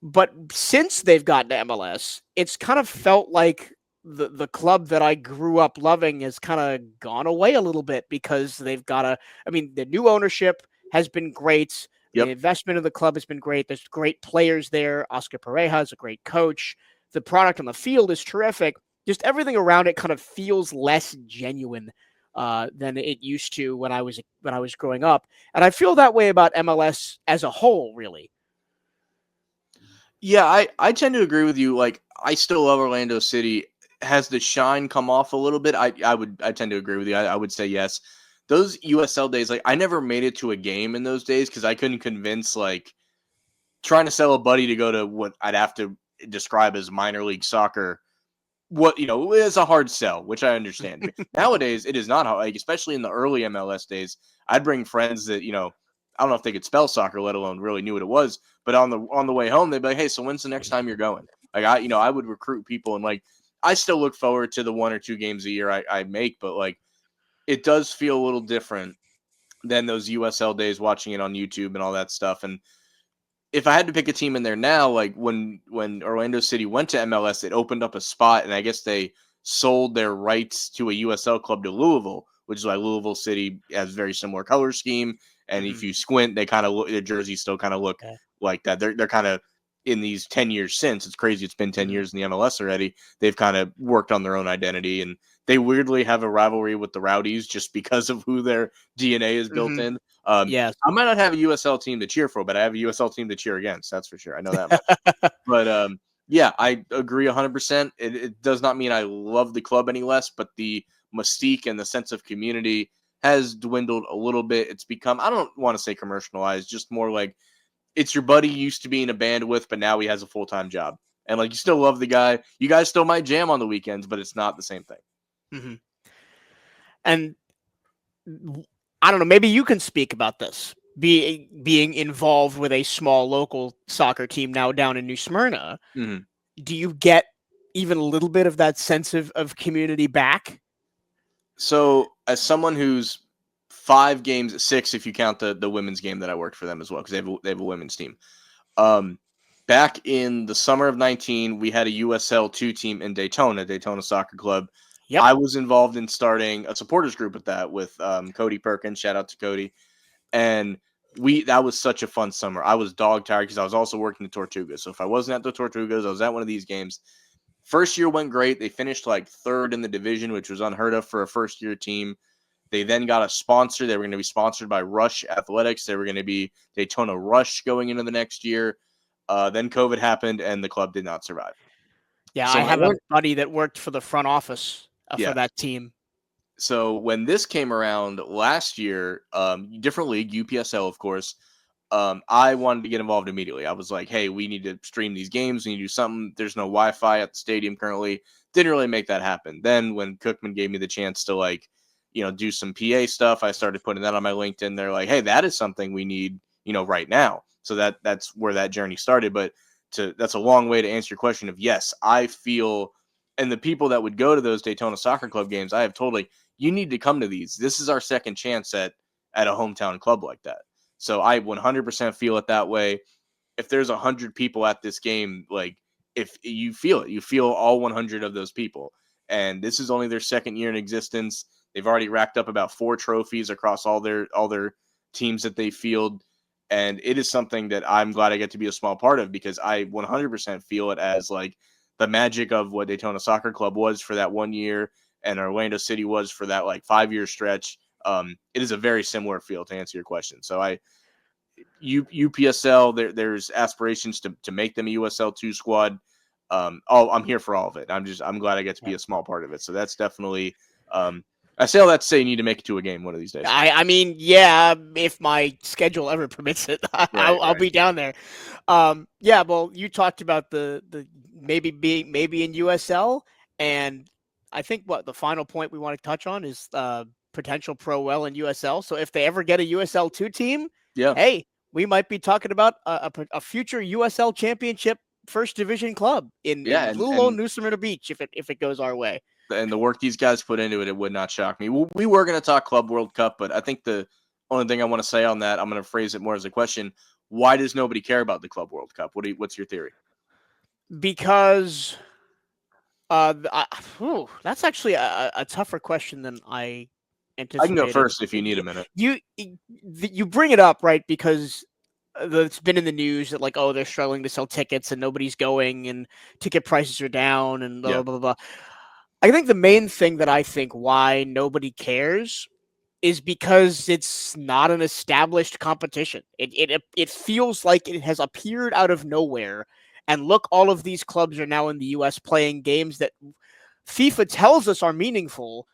But since they've gotten to MLS, it's kind of felt like the club that I grew up loving has kind of gone away a little bit because they've got I mean, the new ownership has been great. The Yep. investment of the club has been great. There's great players there. Oscar Pareja is a great coach. The product on the field is terrific. Just everything around it kind of feels less genuine than it used to when I was growing up, and I feel that way about MLS as a whole, really. Yeah, I tend to agree with you. Like, I still love Orlando City. Has the shine come off a little bit? I tend to agree with you. I would say yes. Those USL days, like I never made it to a game in those days because I couldn't convince like trying to sell a buddy to go to what I'd have to describe as minor league soccer. What is a hard sell, which I understand. Nowadays, it is not hard. Like, especially in the early MLS days, I'd bring friends that I don't know if they could spell soccer, let alone really knew what it was. But on the way home, they'd be like, "Hey, so when's the next time you're going?" Like I would recruit people, and like I still look forward to the 1 or 2 games a year I make, but like it does feel a little different than those USL days watching it on YouTube and all that stuff. And if I had to pick a team in there now, like when Orlando City went to MLS, it opened up a spot, and I guess they sold their rights to a USL club to Louisville, which is why Louisville City has a very similar color scheme. And if Mhm. you squint, they kind of look their jerseys still kind of look Okay. like that. They're kind of in these 10 years since it's crazy. It's been 10 Mhm. years in the MLS already. They've kind of worked on their own identity, and they weirdly have a rivalry with the Rowdies just because of who their DNA is built in. Yes. I might not have a USL team to cheer for, but I have a USL team to cheer against. That's for sure. I know that much. But yeah, I agree 100%. It does not mean I love the club any less, but the mystique and the sense of community has dwindled a little bit. It's become, I don't want to say commercialized, just more like it's your buddy you used to be in a band with, but now he has a full-time job. And like you still love the guy. You guys still might jam on the weekends, but it's not the same thing. Mm-hmm. And I don't know, maybe you can speak about this. Being involved with a small local soccer team now down in New Smyrna, Mm-hmm. do you get even a little bit of that sense of community back? So, as someone who's 5 games, 6 if you count the women's game that I worked for them as well, because they have a women's team. Um, Back in the summer of 19, we had a USL 2 team in Daytona Soccer Club. Yep. I was involved in starting a supporters group with that with Cody Perkins. Shout out to Cody. And that was such a fun summer. I was dog tired because I was also working the Tortugas. So if I wasn't at the Tortugas, I was at one of these games. First year went great. They finished like 3rd in the division, which was unheard of for a first year team. They then got a sponsor. They were going to be sponsored by Rush Athletics. They were going to be Daytona Rush going into the next year. Then COVID happened and the club did not survive. Yeah, So I when I have a learned, buddy that worked for the front office for yeah. that team. So when this came around last year, different league, UPSL, of course. I wanted to get involved immediately. I was like, hey, we need to stream these games. We need to do something. There's no Wi-Fi at the stadium currently. Didn't really make that happen. Then when Cookman gave me the chance to do some PA stuff, I started putting that on my LinkedIn. They're like, hey, that is something we need, right now. So that's where that journey started. But that's a long way to answer your question of yes, I feel, and the people that would go to those Daytona Soccer Club games, I have told like, you need to come to these. This is our second chance at a hometown club like that. So I 100% feel it that way. If there's 100 people at this game, like if you feel it, you feel all 100 of those people. And this is only their second year in existence. They've already racked up about 4 trophies across all their teams that they field. And it is something that I'm glad I get to be a small part of because I 100% feel it as like the magic of what Daytona Soccer Club was for that 1 year and Orlando City was for that like 5-year stretch. It is a very similar feel to answer your question. So UPSL, there's aspirations to make them a USL 2 squad. I'm here for all of it. I'm glad I get to be a small part of it. So that's definitely, I say all that to say you need to make it to a game one of these days. I mean, yeah, if my schedule ever permits it, I'll be down there. Yeah, well, you talked about the maybe in USL, and I think what the final point we want to touch on is potential pro in USL. So if they ever get a USL 2 team, yeah, hey, we might be talking about a future USL championship first division club in little old New Smyrna Beach if it goes our way. And the work these guys put into it, it would not shock me. We were going to talk Club World Cup, but I think the only thing I want to say on that, I'm going to phrase it more as a question. Why does nobody care about the Club World Cup? What's your theory? Because that's actually a tougher question than I anticipated. I can go first if you need a minute. You bring it up, right? Because it's been in the news that like, oh, they're struggling to sell tickets and nobody's going and ticket prices are down and blah, blah, blah. I think the main thing that I think why nobody cares is because it's not an established competition. It feels like it has appeared out of nowhere. And look, all of these clubs are now in the U.S. playing games that FIFA tells us are meaningful,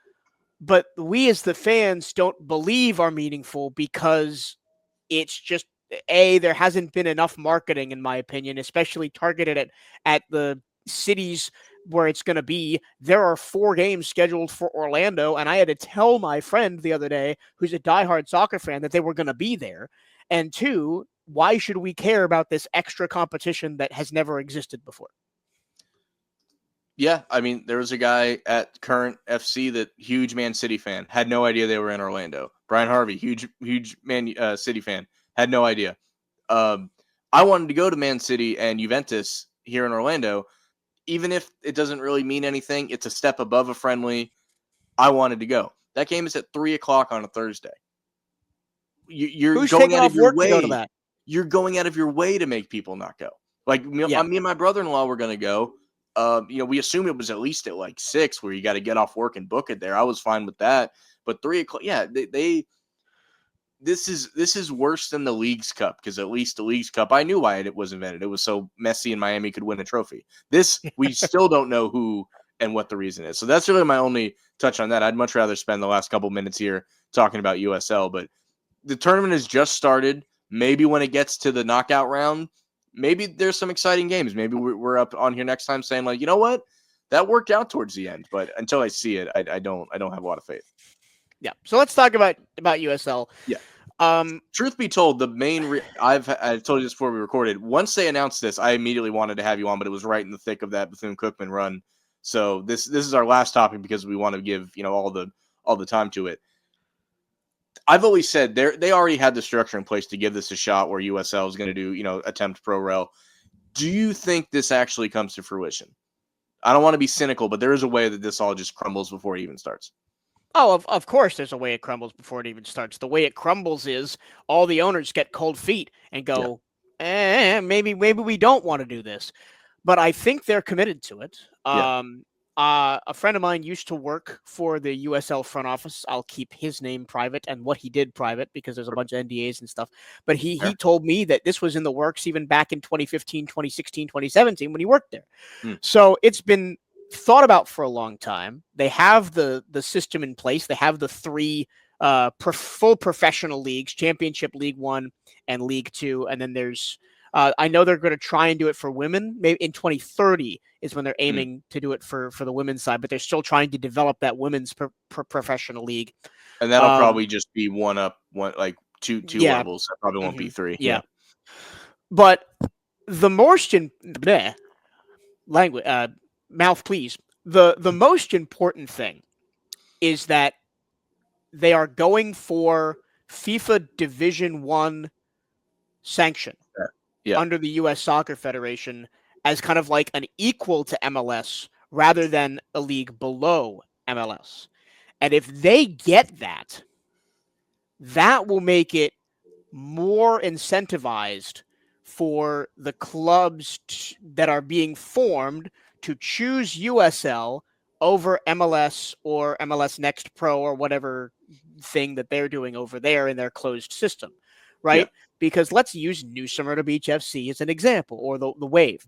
but we as the fans don't believe are meaningful because it's just there hasn't been enough marketing, in my opinion, especially targeted at the cities where it's going to be. There are 4 games scheduled for Orlando, and I had to tell my friend the other day, who's a diehard soccer fan, that they were going to be there. And 2, why should we care about this extra competition that has never existed before? Yeah, I mean, there was a guy at Current FC that huge Man City fan, had no idea they were in Orlando. Brian Harvey, huge Man City fan, had no idea. I wanted to go to Man City and Juventus here in Orlando, even if it doesn't really mean anything. It's a step above a friendly. I wanted to go. That game is at 3:00 on a Thursday. You're Who's going taking out off of your work way. to go to that? You're going out of your way to make people not go. Like me and my brother-in-law were going to go. We assume it was at least at like 6 where you got to get off work and book it there. I was fine with that. But 3 o'clock, yeah, this is worse than the Leagues Cup, because at least the Leagues Cup, I knew why it was invented. It was so Messi and Miami could win a trophy. This, we still don't know who and what the reason is. So that's really my only touch on that. I'd much rather spend the last couple minutes here talking about USL, but the tournament has just started. Maybe when it gets to the knockout round, maybe there's some exciting games. Maybe we're up on here next time saying, like, you know what, that worked out towards the end. But until I see it, I don't have a lot of faith. Yeah. So let's talk about USL. Yeah. Truth be told, the main I've told you this before we recorded. Once they announced this, I immediately wanted to have you on, but it was right in the thick of that Bethune-Cookman run. So this is our last topic because we want to give all the time to it. I've always said they already had the structure in place to give this a shot where USL is going to do attempt pro rel. Do you think this actually comes to fruition? I don't want to be cynical, but there is a way that this all just crumbles before it even starts. Oh, of course there's a way it crumbles before it even starts. The way it crumbles is all the owners get cold feet and go, maybe we don't want to do this. But I think they're committed to it. A friend of mine used to work for the USL front office. I'll keep his name private and what he did private because there's a bunch of NDAs and stuff. But he told me that this was in the works even back in 2015, 2016, 2017 when he worked there. So it's been thought about for a long time. They have the system in place. They have the 3 full professional leagues, Championship, League One, and League Two. And then there's I know they're going to try and do it for women. Maybe in 2030 is when they're aiming to do it for the women's side, but they're still trying to develop that women's professional league. And that'll probably just be two levels. That probably won't be 3. Yeah. But the most mouth please. The most important thing is that they are going for FIFA Division 1 sanction. Under the U.S. Soccer Federation as kind of like an equal to MLS rather than a league below MLS. And if they get that, that will make it more incentivized for the clubs that are being formed to choose USL over MLS or MLS Next Pro or whatever thing that they're doing over there in their closed system, right? Yeah. Because let's use New Smyrna Beach FC as an example, or the Wave,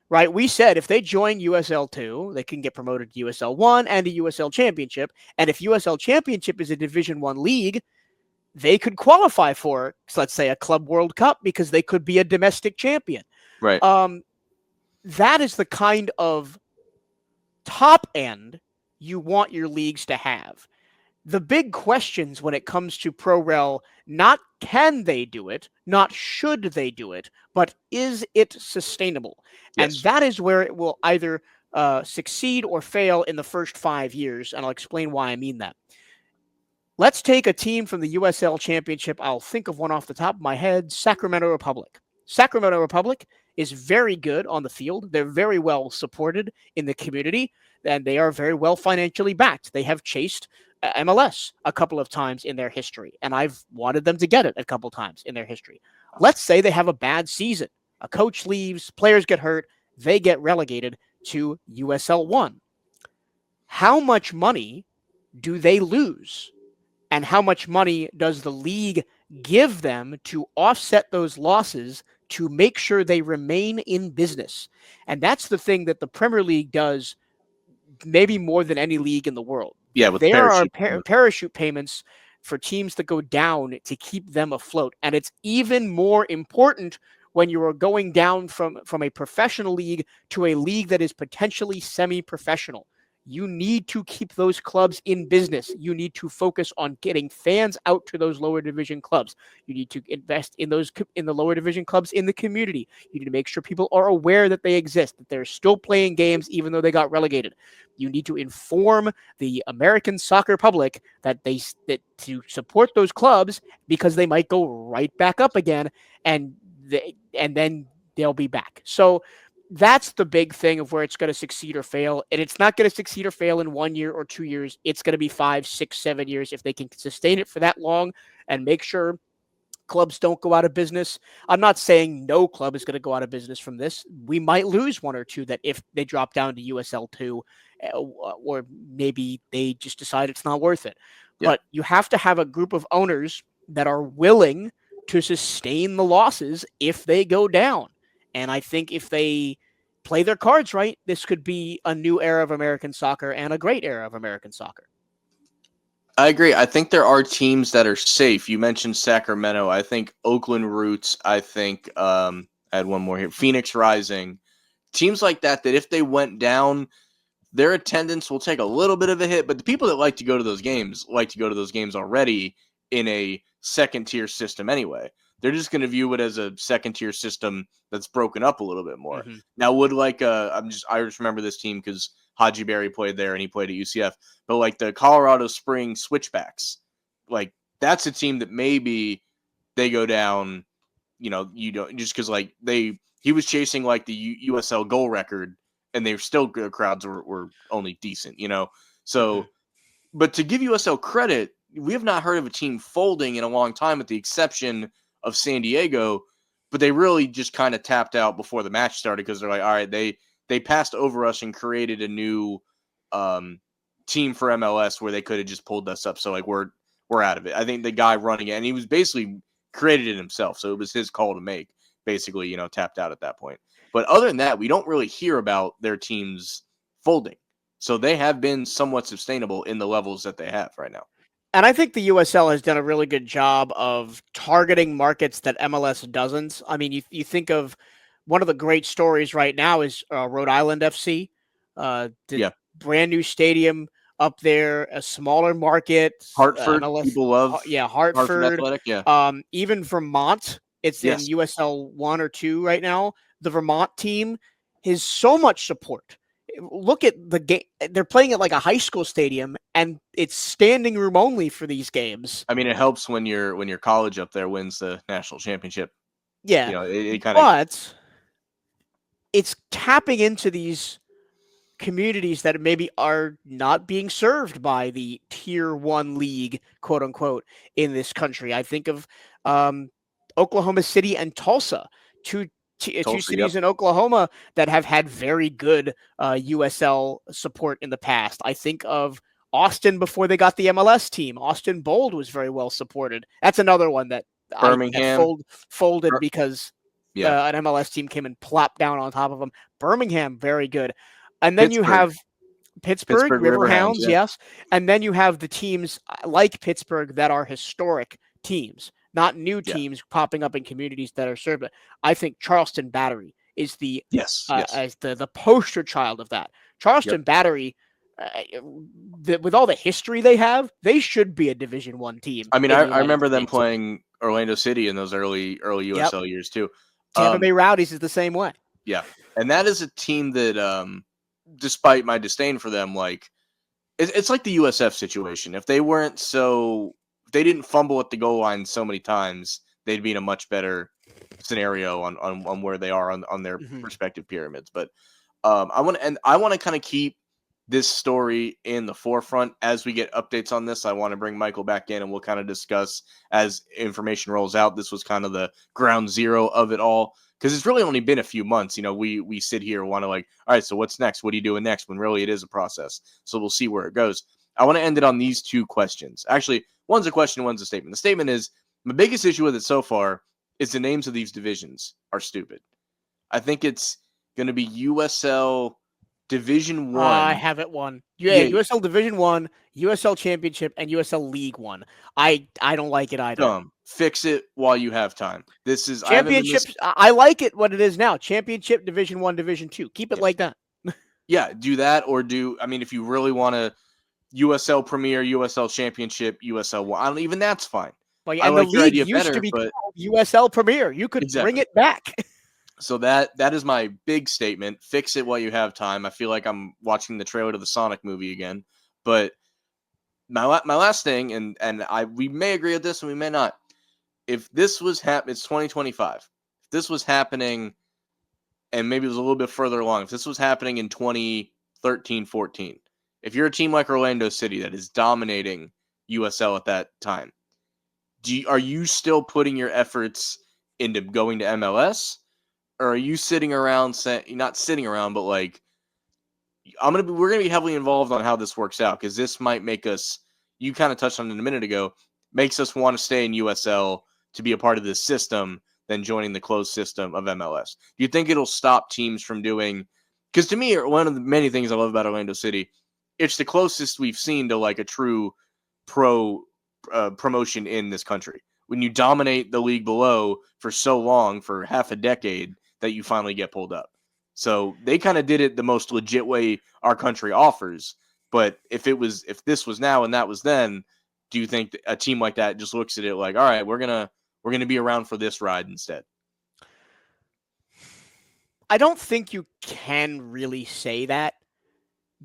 right? We said if they join USL 2, they can get promoted to USL 1 and a USL Championship. And if USL Championship is a Division 1 league, they could qualify for, let's say, a Club World Cup because they could be a domestic champion. Right. That is the kind of top end you want your leagues to have. The big questions when it comes to ProRel, not can they do it, not should they do it, but is it sustainable? Yes. And that is where it will either succeed or fail in the first 5 years, and I'll explain why I mean that. Let's take a team from the USL Championship. I'll think of one off the top of my head, Sacramento Republic. Sacramento Republic is very good on the field. They're very well supported in the community, and they are very well financially backed. They have chased MLS a couple of times in their history, and I've wanted them to get it a couple times in their history. Let's say they have a bad season. A coach leaves, players get hurt, they get relegated to USL 1. How much money do they lose? And how much money does the league give them to offset those losses to make sure they remain in business? And that's the thing that the Premier League does maybe more than any league in the world. Yeah, with there are parachute payments for teams that go down to keep them afloat. And it's even more important when you are going down from a professional league to a league that is potentially semi-professional. You need to keep those clubs in business. You need to focus on getting fans out to those lower division clubs. You need to invest in the lower division clubs in the community. You need to make sure people are aware that they exist, that they're still playing games even though they got relegated. You need to inform the American soccer public that to support those clubs because they might go right back up again, and then they'll be back. So that's the big thing of where it's going to succeed or fail. And it's not going to succeed or fail in 1 year or 2 years. It's going to be 5, 6, 7 years if they can sustain it for that long and make sure clubs don't go out of business. I'm not saying no club is going to go out of business from this. We might lose one or two that if they drop down to USL 2, or maybe they just decide it's not worth it. Yeah. But you have to have a group of owners that are willing to sustain the losses if they go down. And I think if they play their cards right, this could be a new era of American soccer and a great era of American soccer. I agree. I think there are teams that are safe. You mentioned Sacramento. I think Oakland Roots. I think I had one more here. Phoenix Rising. Teams like that if they went down, their attendance will take a little bit of a hit, but the people that like to go to those games already in a second-tier system anyway. They're just going to view it as a second-tier system that's broken up a little bit more. Mm-hmm. Now, would I just remember this team because Haji Berry played there and he played at UCF, but like the Colorado Spring Switchbacks, like that's a team that maybe they go down, you don't just because like he was chasing like the USL goal record and they still crowds were only decent, So, but to give USL credit, we have not heard of a team folding in a long time, with the exception of San Diego. But they really just kind of tapped out before the match started because they're like, all right, they passed over us and created a new team for MLS where they could have just pulled us up. So like we're out of it. I think the guy running it, and he was basically created it himself, so it was his call to make. Basically, tapped out at that point. But other than that, we don't really hear about their teams folding. So they have been somewhat sustainable in the levels that they have right now. And I think the USL has done a really good job of targeting markets that MLS doesn't. I mean, you think of one of the great stories right now is Rhode Island FC, the brand new stadium up there, a smaller market. Hartford, MLS, people love. Hartford Athletic, yeah. Even Vermont, it's in USL 1 or 2 right now. The Vermont team has so much support. Look at the game. They're playing at like a high school stadium, and it's standing room only for these games. I mean, it helps when your college up there wins the national championship. Yeah, it kind of. But it's tapping into these communities that maybe are not being served by the tier 1 league, quote unquote, in this country. I think of Oklahoma City and Tulsa, two cities in Oklahoma that have had very good USL support in the past. I think of Austin before they got the MLS team. Austin Bold was very well supported. That's another one that Birmingham folded because an MLS team came and plopped down on top of them. Birmingham, very good. And then you have Pittsburgh Riverhounds, yes. And then you have the teams like Pittsburgh that are historic teams, not new teams popping up in communities that are served. I think Charleston Battery is the as the poster child of that. Charleston Battery, with all the history they have, they should be a Division I team. I mean, I remember them playing Orlando City in those early USL years too. Tampa Bay Rowdies is the same way. Yeah, and that is a team that, despite my disdain for them, like it's like the USF situation. If they didn't fumble at the goal line so many times, they'd be in a much better scenario on where they are on their respective pyramids. But I want to kind of keep this story in the forefront as we get updates on this. I want to bring Michael back in and we'll kind of discuss as information rolls out. This was kind of the ground zero of it all, because it's really only been a few months. We sit here and want to all right, so what's next? What are you doing next? When really it is a process. So we'll see where it goes. I want to end it on these two questions. Actually, one's a question, one's a statement. The statement is, my biggest issue with it so far is the names of these divisions are stupid. I think it's going to be USL Division 1. I have it one. USL Division 1, USL Championship, and USL League 1. I don't like it either. Dumb. Fix it while you have time. This is Championships. I like it what it is now. Championship, Division 1, Division 2. Keep it like that. Yeah, do that, or if you really want to, USL Premier, USL Championship, USL 1. Even that's fine. Well, and the league used to be called USL Premier. You could bring it back. So that is my big statement. Fix it while you have time. I feel like I'm watching the trailer to the Sonic movie again. But my last thing, and we may agree with this and we may not. If this was it's 2025. If this was happening, and maybe it was a little bit further along, if this was happening in 2013, 14, if you're a team like Orlando City that is dominating USL at that time, Are you still putting your efforts into going to MLS, or are you sitting around saying, not sitting around, but like, we're gonna be heavily involved on how this works out, because this might make us, you kind of touched on it a minute ago, makes us want to stay in USL to be a part of this system than joining the closed system of MLS. Do you think it'll stop teams from doing? Because to me, one of the many things I love about Orlando City, it's the closest we've seen to like a true pro promotion in this country. When you dominate the league below for so long, for half a decade, that you finally get pulled up. So they kind of did it the most legit way our country offers. But if this was now and that was then, do you think a team like that just looks at it like, all right, we're gonna be around for this ride instead? I don't think you can really say that,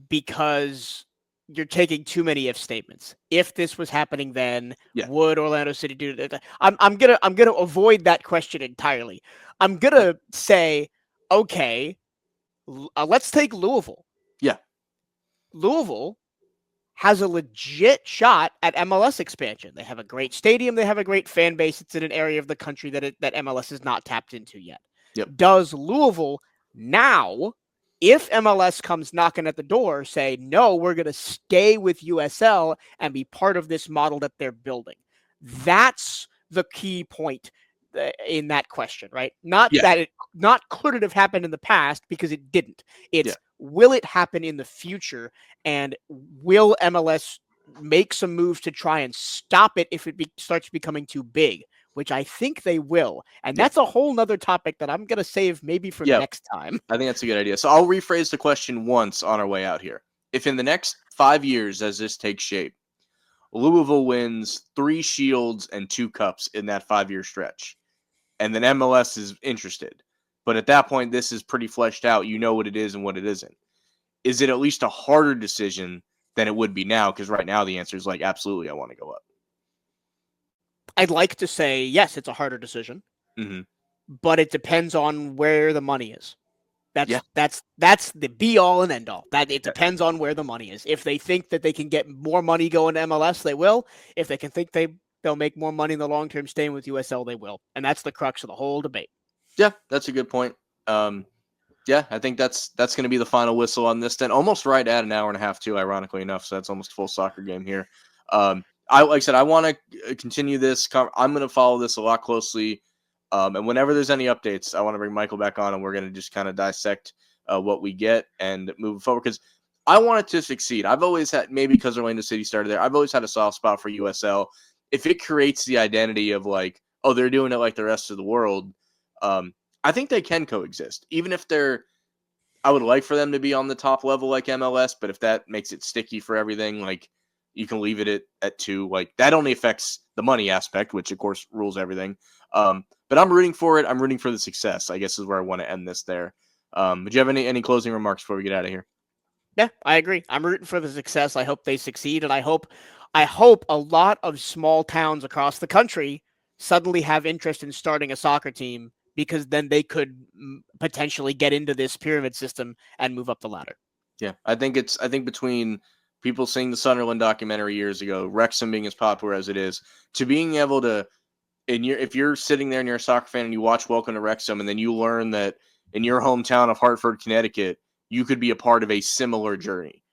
because you're taking too many if statements. If this was happening then, would Orlando City do that? I'm gonna avoid that question entirely. I'm gonna say, okay, let's take Louisville. Yeah. Louisville has a legit shot at MLS expansion. They have a great stadium. They have a great fan base. It's in an area of the country that MLS is not tapped into yet. Yep. Does Louisville now, if MLS comes knocking at the door, say, no, we're going to stay with USL and be part of this model that they're building? That's the key point in that question, right? Not could it have happened in the past, because it didn't. It's will it happen in the future, and will MLS make some moves to try and stop it if it starts becoming too big, which I think they will. And that's a whole nother topic that I'm going to save maybe for next time. I think that's a good idea. So I'll rephrase the question once on our way out here. If in the next 5 years, as this takes shape, Louisville wins 3 Shields and 2 Cups in that 5-year stretch, and then MLS is interested, but at that point, this is pretty fleshed out. You know what it is and what it isn't. Is it at least a harder decision than it would be now? Because right now the answer is like, absolutely, I want to go up. I'd like to say, yes, it's a harder decision, but it depends on where the money is. That's the be all and end all. That it depends on where the money is. If they think that they can get more money going to MLS, they will. If they can think they'll make more money in the long term staying with USL, they will. And that's the crux of the whole debate. Yeah, that's a good point. I think that's going to be the final whistle on this then. Almost right at an hour and a half too, ironically enough. So that's almost a full soccer game here. Like I said, I want to continue this. I'm going to follow this a lot closely. And whenever there's any updates, I want to bring Michael back on, and we're going to just kind of dissect what we get and move forward, because I want it to succeed. I've always had, maybe because Orlando City started there, I've always had a soft spot for USL. If it creates the identity of like, oh, they're doing it like the rest of the world, I think they can coexist. Even if I would like for them to be on the top level like MLS, but if that makes it sticky for everything, like you can leave it at 2. Like that only affects the money aspect, which of course rules everything. But I'm rooting for it. I'm rooting for the success, I guess, is where I want to end this there. Do you have any closing remarks before we get out of here? Yeah, I agree. I'm rooting for the success. I hope they succeed. And I hope a lot of small towns across the country suddenly have interest in starting a soccer team, because then they could potentially get into this pyramid system and move up the ladder. Yeah, I think between people seeing the Sunderland documentary years ago, Wrexham being as popular as it is, to being able to, if you're sitting there and you're a soccer fan and you watch Welcome to Wrexham, and then you learn that in your hometown of Hartford, Connecticut, you could be a part of a similar journey.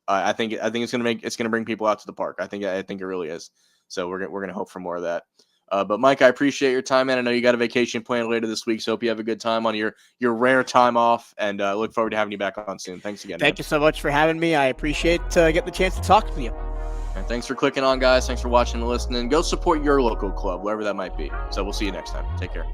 I think it's gonna bring people out to the park. I think it really is. So we're gonna hope for more of that. But Mike, I appreciate your time, man. I know you got a vacation planned later this week, so hope you have a good time on your rare time off, and look forward to having you back on soon. Thanks again. Thank you so much for having me. I appreciate getting the chance to talk to you. And thanks for clicking on, guys. Thanks for watching and listening. Go support your local club, wherever that might be. So we'll see you next time. Take care.